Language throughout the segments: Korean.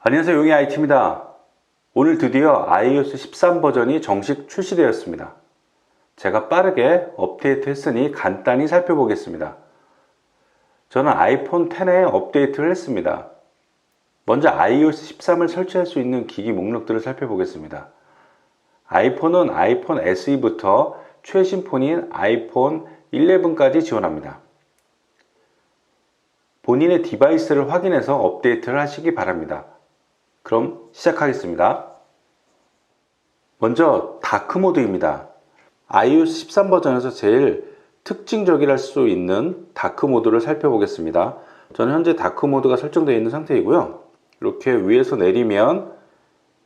안녕하세요, 용의 IT입니다. 오늘 드디어 iOS 13 버전이 정식 출시되었습니다. 제가 빠르게 업데이트 했으니 간단히 살펴보겠습니다. 저는 아이폰 X에 업데이트를 했습니다. 먼저 iOS 13을 설치할 수 있는 기기 목록들을 살펴보겠습니다. 아이폰은 아이폰 SE부터 최신 폰인 아이폰 11까지 지원합니다. 본인의 디바이스를 확인해서 업데이트를 하시기 바랍니다. 그럼 시작하겠습니다. 먼저 다크 모드입니다. iOS 13 버전에서 제일 특징적이랄 수 있는 다크 모드를 살펴보겠습니다. 저는 현재 다크 모드가 설정되어 있는 상태이고요. 이렇게 위에서 내리면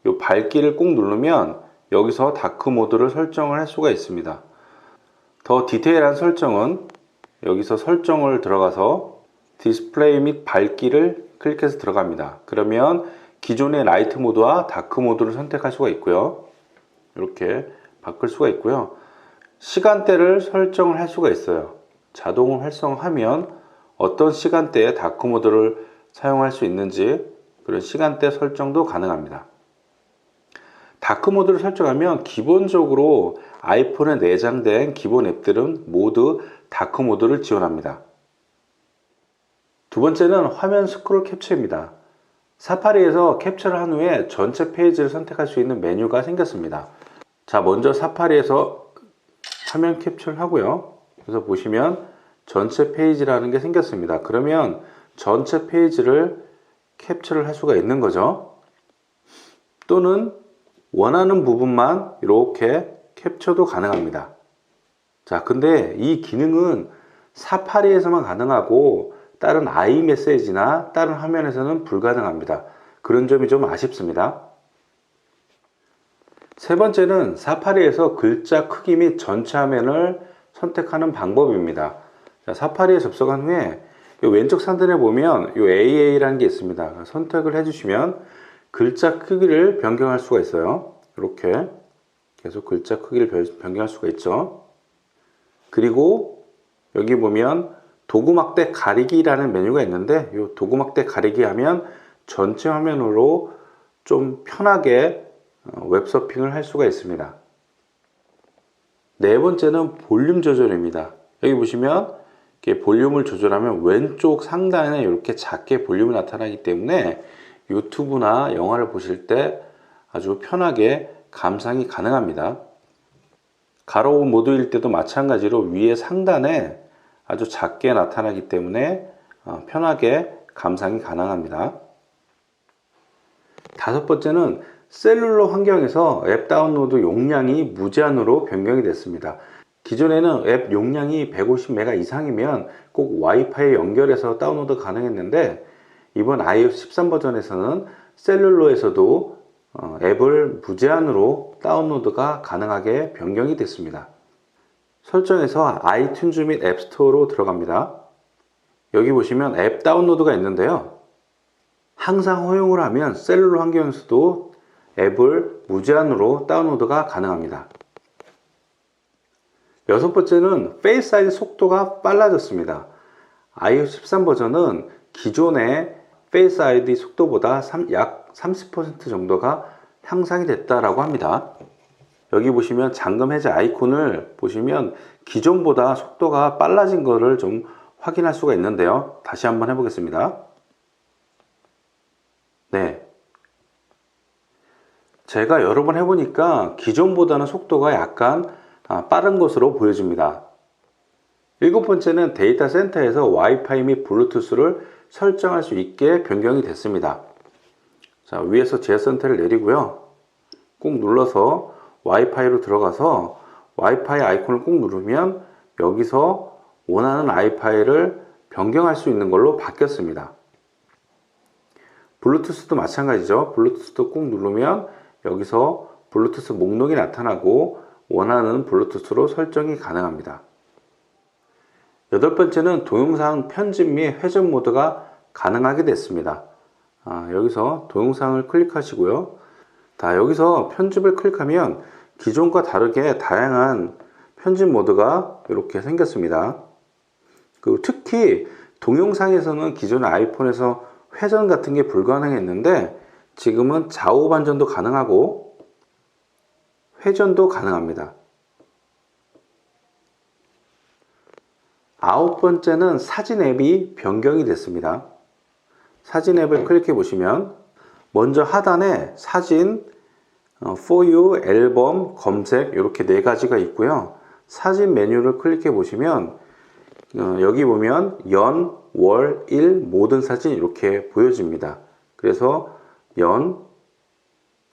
이 밝기를 꾹 누르면 여기서 다크 모드를 설정을 할 수가 있습니다. 더 디테일한 설정은 여기서 설정을 들어가서 디스플레이 및 밝기를 클릭해서 들어갑니다. 그러면 기존의 라이트 모드와 다크 모드를 선택할 수가 있고요. 이렇게 바꿀 수가 있고요. 시간대를 설정을 할 수가 있어요. 자동을 활성화하면 어떤 시간대에 다크 모드를 사용할 수 있는지 그런 시간대 설정도 가능합니다. 다크 모드를 설정하면 기본적으로 아이폰에 내장된 기본 앱들은 모두 다크 모드를 지원합니다. 두 번째는 화면 스크롤 캡처입니다. 사파리에서 캡처를 한 후에 전체 페이지를 선택할 수 있는 메뉴가 생겼습니다. 자, 먼저 사파리에서 화면 캡처를 하고요. 그래서 보시면 전체 페이지라는 게 생겼습니다. 그러면 전체 페이지를 캡처를 할 수가 있는 거죠. 또는 원하는 부분만 이렇게 캡처도 가능합니다. 자, 근데 이 기능은 사파리에서만 가능하고 다른 아이메시지나 다른 화면에서는 불가능합니다. 그런 점이 좀 아쉽습니다. 세 번째는 사파리에서 글자 크기 및 전체 화면을 선택하는 방법입니다. 자, 사파리에 접속한 후에 왼쪽 상단에 보면 이 AA라는 게 있습니다. 선택을 해주시면 글자 크기를 변경할 수가 있어요. 이렇게 계속 글자 크기를 변경할 수가 있죠. 그리고 여기 보면 도구막대 가리기라는 메뉴가 있는데 이 도구막대 가리기 하면 전체 화면으로 좀 편하게 웹서핑을 할 수가 있습니다. 네 번째는 볼륨 조절입니다. 여기 보시면 이렇게 볼륨을 조절하면 왼쪽 상단에 이렇게 작게 볼륨이 나타나기 때문에 유튜브나 영화를 보실 때 아주 편하게 감상이 가능합니다. 가로 모드일 때도 마찬가지로 위에 상단에 아주 작게 나타나기 때문에 편하게 감상이 가능합니다. 다섯 번째는 셀룰러 환경에서 앱 다운로드 용량이 무제한으로 변경이 됐습니다. 기존에는 앱 용량이 150메가 이상이면 꼭 와이파이에 연결해서 다운로드 가능했는데 이번 iOS 13 버전에서는 셀룰러에서도 앱을 무제한으로 다운로드가 가능하게 변경이 됐습니다. 설정에서 아이튠즈 및 앱스토어로 들어갑니다. 여기 보시면 앱 다운로드가 있는데요. 항상 허용을 하면 셀룰러 환경에서도 앱을 무제한으로 다운로드가 가능합니다. 여섯 번째는 페이스 아이디 속도가 빨라졌습니다. iOS 13 버전은 기존의 페이스 아이디 속도보다 약 30% 정도가 향상이 됐다라고 합니다. 여기 보시면 잠금 해제 아이콘을 보시면 기존보다 속도가 빨라진 것을 좀 확인할 수가 있는데요. 다시 한번 해보겠습니다. 네. 제가 여러 번 해보니까 기존보다는 속도가 약간 빠른 것으로 보여집니다. 일곱 번째는 데이터 센터에서 와이파이 및 블루투스를 설정할 수 있게 변경이 됐습니다. 자, 위에서 제어 센터를 내리고요. 꾹 눌러서 와이파이로 들어가서 와이파이 아이콘을 꾹 누르면 여기서 원하는 와이파이를 변경할 수 있는 걸로 바뀌었습니다. 블루투스도 마찬가지죠. 블루투스도 꾹 누르면 여기서 블루투스 목록이 나타나고 원하는 블루투스로 설정이 가능합니다. 여덟 번째는 동영상 편집 및 회전 모드가 가능하게 됐습니다. 여기서 동영상을 클릭하시고요. 여기서 편집을 클릭하면 기존과 다르게 다양한 편집 모드가 이렇게 생겼습니다. 특히 동영상에서는 기존의 아이폰에서 회전 같은 게 불가능했는데 지금은 좌우 반전도 가능하고 회전도 가능합니다. 아홉 번째는 사진 앱이 변경이 됐습니다. 사진 앱을 클릭해 보시면 먼저 하단에 사진, For You, 앨범, 검색 이렇게 네 가지가 있고요. 사진 메뉴를 클릭해 보시면 여기 보면 연, 월, 일 모든 사진 이렇게 보여집니다. 그래서 연,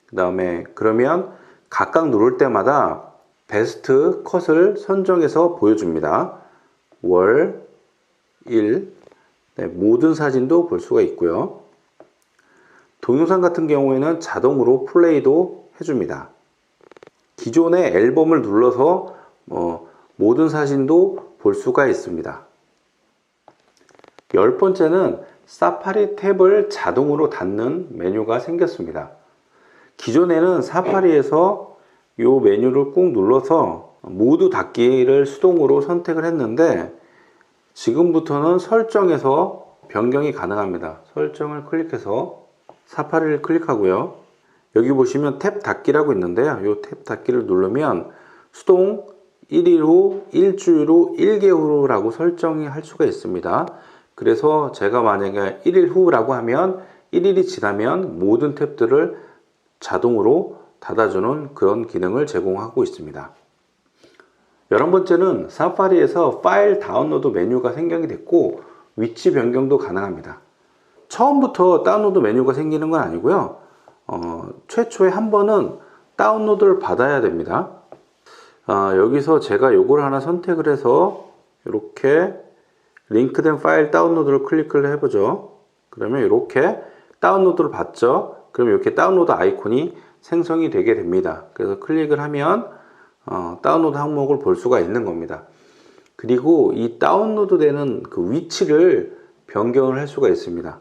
그 다음에 그러면 각각 누를 때마다 베스트 컷을 선정해서 보여줍니다. 월, 일, 네, 모든 사진도 볼 수가 있고요. 동영상 같은 경우에는 자동으로 플레이도 해줍니다. 기존의 앨범을 눌러서 모든 사진도 볼 수가 있습니다. 열 번째는 사파리 탭을 자동으로 닫는 메뉴가 생겼습니다. 기존에는 사파리에서 이 메뉴를 꾹 눌러서 모두 닫기를 수동으로 선택을 했는데 지금부터는 설정에서 변경이 가능합니다. 설정을 클릭해서 사파리를 클릭하고요. 여기 보시면 탭 닫기라고 있는데요. 이 탭 닫기를 누르면 수동 1일 후, 일주일 후, 1개월 후라고 설정이 할 수가 있습니다. 그래서 제가 만약에 1일 후라고 하면 1일이 지나면 모든 탭들을 자동으로 닫아주는 그런 기능을 제공하고 있습니다. 11번째는 사파리에서 파일 다운로드 메뉴가 생성이 됐고 위치 변경도 가능합니다. 처음부터 다운로드 메뉴가 생기는 건 아니고요. 최초에 한 번은 다운로드를 받아야 됩니다. 여기서 제가 요걸 하나 선택을 해서 이렇게 링크된 파일 다운로드를 클릭을 해보죠. 그러면 이렇게 다운로드를 받죠. 그럼 이렇게 다운로드 아이콘이 생성이 되게 됩니다. 그래서 클릭을 하면 다운로드 항목을 볼 수가 있는 겁니다. 그리고 이 다운로드 되는 그 위치를 변경을 할 수가 있습니다.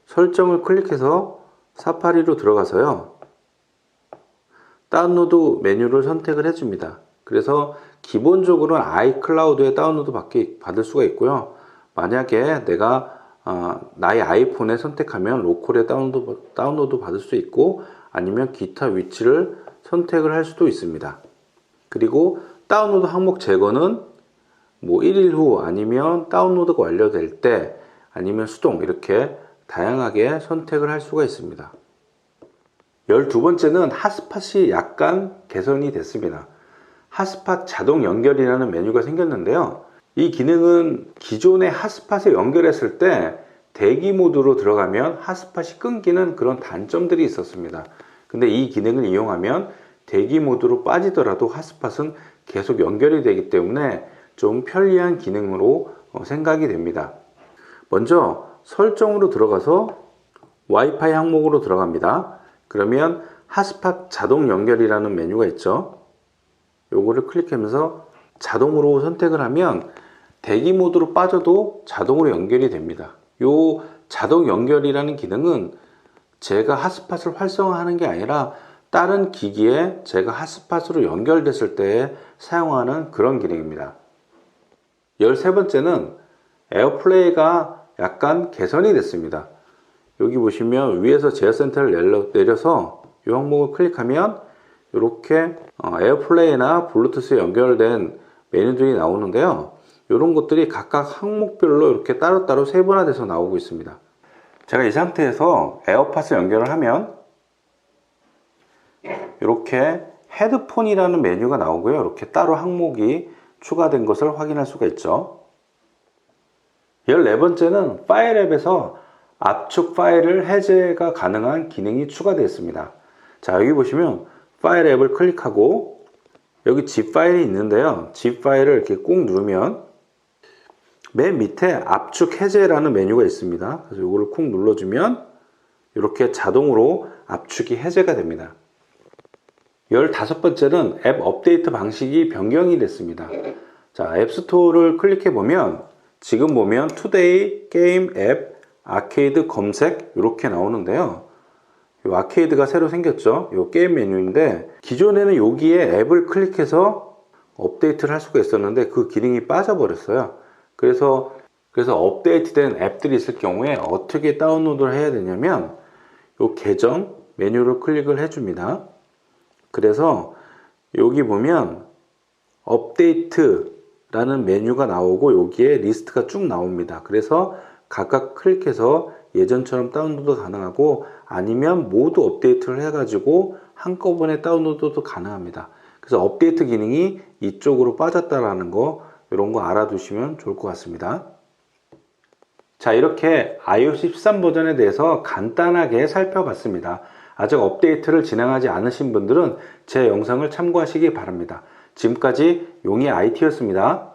설정을 클릭해서 사파리로 들어가서요. 다운로드 메뉴를 선택을 해줍니다. 그래서 기본적으로는 아이클라우드에 다운로드 받을 수가 있고요. 만약에 내가 나의 아이폰에 선택하면 로컬에 다운로드 받을 수 있고 아니면 기타 위치를 선택을 할 수도 있습니다. 그리고 다운로드 항목 제거는 뭐 1일 후 아니면 다운로드가 완료될 때 아니면 수동 이렇게 다양하게 선택을 할 수가 있습니다. 12번째는 핫스팟이 약간 개선이 됐습니다. 핫스팟 자동 연결이라는 메뉴가 생겼는데요. 이 기능은 기존의 핫스팟에 연결했을 때 대기 모드로 들어가면 핫스팟이 끊기는 그런 단점들이 있었습니다. 근데 이 기능을 이용하면 대기 모드로 빠지더라도 핫스팟은 계속 연결이 되기 때문에 좀 편리한 기능으로 생각이 됩니다. 먼저 설정으로 들어가서 와이파이 항목으로 들어갑니다. 그러면 핫스팟 자동 연결이라는 메뉴가 있죠. 요거를 클릭하면서 자동으로 선택을 하면 대기 모드로 빠져도 자동으로 연결이 됩니다. 요 자동 연결이라는 기능은 제가 핫스팟을 활성화하는 게 아니라 다른 기기에 제가 핫스팟으로 연결됐을 때 사용하는 그런 기능입니다. 13번째는 에어플레이가 약간 개선이 됐습니다. 여기 보시면 위에서 제어 센터를 내려서 이 항목을 클릭하면 이렇게 에어플레이나 블루투스에 연결된 메뉴들이 나오는데요. 이런 것들이 각각 항목별로 이렇게 따로따로 세분화돼서 나오고 있습니다. 제가 이 상태에서 에어팟을 연결을 하면 이렇게 헤드폰이라는 메뉴가 나오고요. 이렇게 따로 항목이 추가된 것을 확인할 수가 있죠. 14번째는 파일 앱에서 압축 파일을 해제가 가능한 기능이 추가되어 있습니다. 자, 여기 보시면 파일 앱을 클릭하고 여기 zip 파일이 있는데요. zip 파일을 이렇게 꾹 누르면 맨 밑에 압축 해제라는 메뉴가 있습니다. 그래서 이거를 꾹 눌러주면 이렇게 자동으로 압축이 해제가 됩니다. 15번째는 앱 업데이트 방식이 변경이 됐습니다. 자, 앱스토어를 클릭해 보면 지금 보면 투데이, 게임, 앱, 아케이드, 검색 이렇게 나오는데요. 이 아케이드가 새로 생겼죠. 이 게임 메뉴인데 기존에는 여기에 앱을 클릭해서 업데이트를 할 수가 있었는데 그 기능이 빠져버렸어요. 그래서 그래서 업데이트된 앱들이 있을 경우에 어떻게 다운로드를 해야 되냐면 요 계정 메뉴를 클릭을 해줍니다. 그래서 여기 보면 업데이트라는 메뉴가 나오고 여기에 리스트가 쭉 나옵니다. 그래서 각각 클릭해서 예전처럼 다운로드 가능하고 아니면 모두 업데이트를 해가지고 한꺼번에 다운로드도 가능합니다. 그래서 업데이트 기능이 이쪽으로 빠졌다라는 거 이런 거 알아두시면 좋을 것 같습니다. 자, 이렇게 iOS 13 버전에 대해서 간단하게 살펴봤습니다. 아직 업데이트를 진행하지 않으신 분들은 제 영상을 참고하시기 바랍니다. 지금까지 용의 IT였습니다.